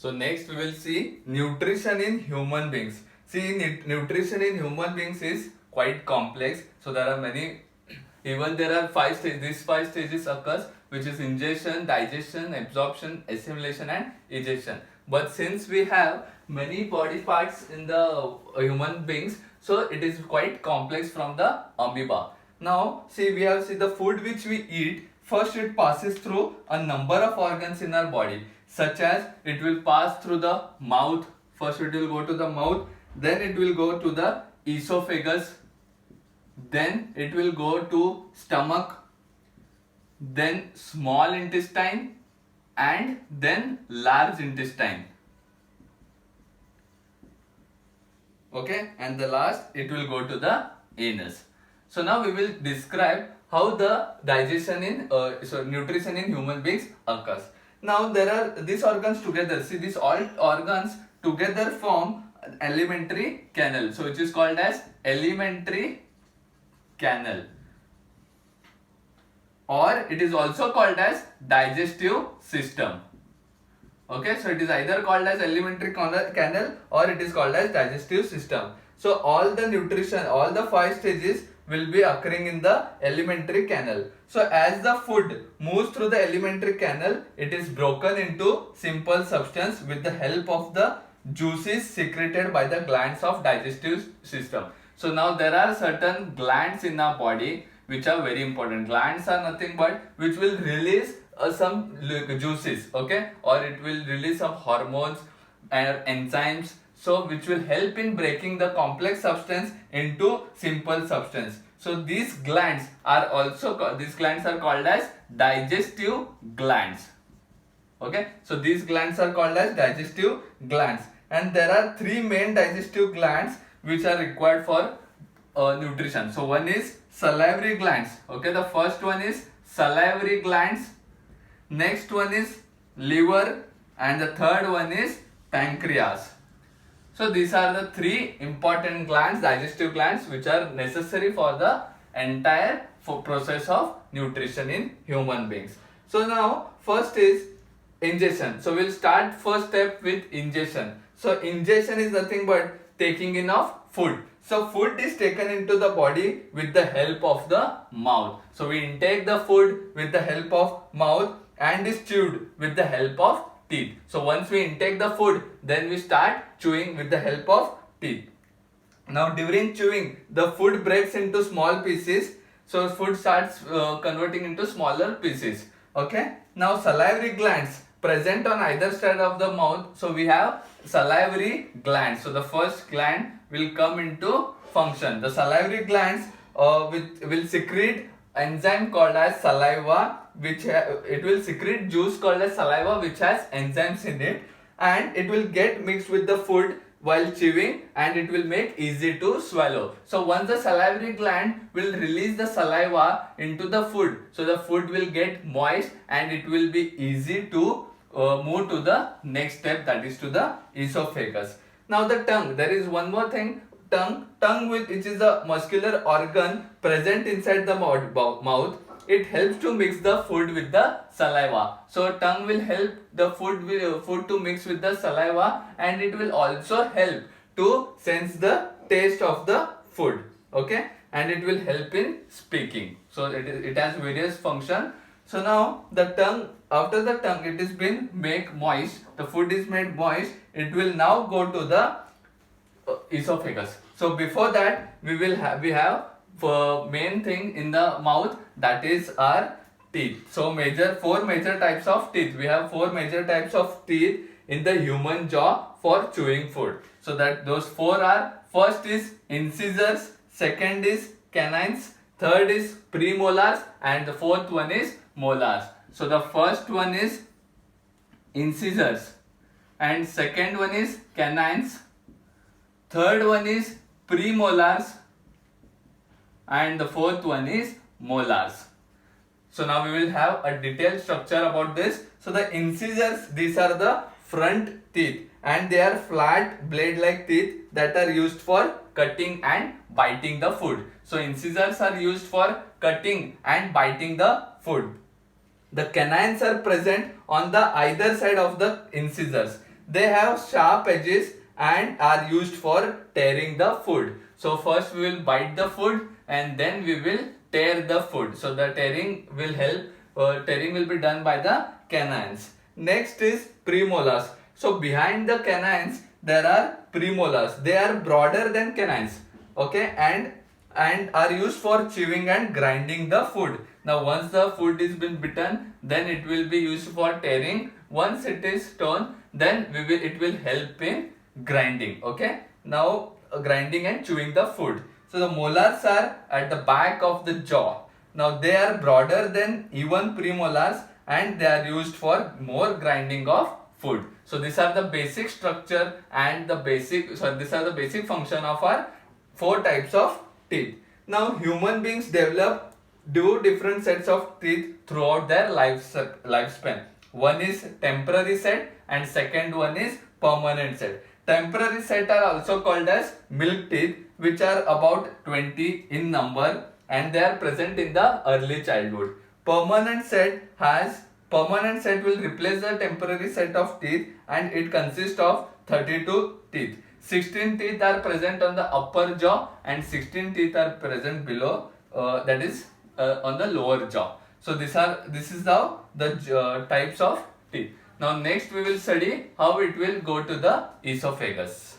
So next we will see nutrition in human beings. See, nutrition in human beings is quite complex. So there are many, even there are five stages. These five stages occurs, which is ingestion, digestion, absorption, assimilation, and egestion. But since we have many body parts in the human beings, so it is quite complex from the amoeba. Now, see, we have the food which we eat. First, it passes through a number of organs in our body, such as it will pass through the mouth. First, it will go to the mouth, then it will go to the esophagus, then it will go to stomach, then small intestine, and then large intestine. Okay, and the last it will go to the anus. So now we will describe how the digestion in nutrition in human beings occurs. Now there are these organs together. See, these all organs together form alimentary canal. So which is called as alimentary canal, or it is also called as digestive system. Okay, so it is either called as alimentary canal or it is called as digestive system. So all the nutrition, all the five stages will be occurring in the alimentary canal. So as the food moves through the alimentary canal, it is broken into simple substance with the help of the juices secreted by the glands of digestive system. So now there are certain glands in our body which are very important. Glands are nothing but which will release some juices, okay, or it will release some hormones and enzymes, so which will help in breaking the complex substance into simple substance. So these glands are called as digestive glands. Okay, so these glands are called as digestive glands, and there are three main digestive glands which are required for nutrition. So one is salivary glands. Okay, the first one is salivary glands, next one is liver, and the third one is pancreas. So these are the three important glands, digestive glands, which are necessary for the entire process of nutrition in human beings. So now first is ingestion. So we'll start first step with ingestion. So ingestion is nothing but taking in of food. So food is taken into the body with the help of the mouth. So we intake the food with the help of mouth and is chewed with the help of teeth. So once we intake the food, then we start chewing with the help of teeth. Now during chewing, the food breaks into small pieces. So food starts converting into smaller pieces. Okay. Now salivary glands present on either side of the mouth. So we have salivary glands. So the first gland will come into function. The salivary glands will secrete enzyme called as saliva, which it will secrete juice called as saliva, which has enzymes in it, and it will get mixed with the food while chewing, and it will make easy to swallow. So once the salivary gland will release the saliva into the food, so the food will get moist and it will be easy to move to the next step, that is to the esophagus. Now the tongue, there is one more thing. Tongue which is a muscular organ present inside the mouth. It helps to mix the food with the saliva. So tongue will help the food to mix with the saliva, and it will also help to sense the taste of the food. Okay, and it will help in speaking. So it has various functions. So now the tongue, after the tongue it is been made moist, the food is made moist, it will now go to the esophagus. So before that we have main thing in the mouth, that is our teeth. So four major types of teeth. We have four major types of teeth in the human jaw for chewing food. So that those four are: first is incisors, second is canines, third is premolars, and the fourth one is molars. So the first one is incisors, and second one is canines, third one is premolars, and the fourth one is molars. So now we will have a detailed structure about this. So the incisors, these are the front teeth, and they are flat blade like teeth that are used for cutting and biting the food. So incisors are used for cutting and biting the food. The canines are present on the either side of the incisors. they have sharp edges and are used for tearing the food. So first we will bite the food and then we will tear the food. So the tearing will help, tearing will be done by the canines. Next is premolars. So behind the canines there are premolars. They are broader than canines, okay, and are used for chewing and grinding the food. Now once the food is been bitten, then it will be used for tearing. Once it is torn, then it will help in grinding. Okay. Now grinding and chewing the food. So the molars are at the back of the jaw. Now they are broader than even premolars and they are used for more grinding of food. So these are the basic structure and the basic, so these are the basic function of our 4 types of teeth. Now human beings develop two different sets of teeth throughout their lifespan. One is temporary set and second one is permanent set. Temporary set are also called as milk teeth, which are about 20 in number and they are present in the early childhood. Permanent set will replace the temporary set of teeth and it consists of 32 teeth. 16 teeth are present on the upper jaw and 16 teeth are present below, that is on the lower jaw. So this is how the types of teeth. Now next we will study how it will go to the esophagus.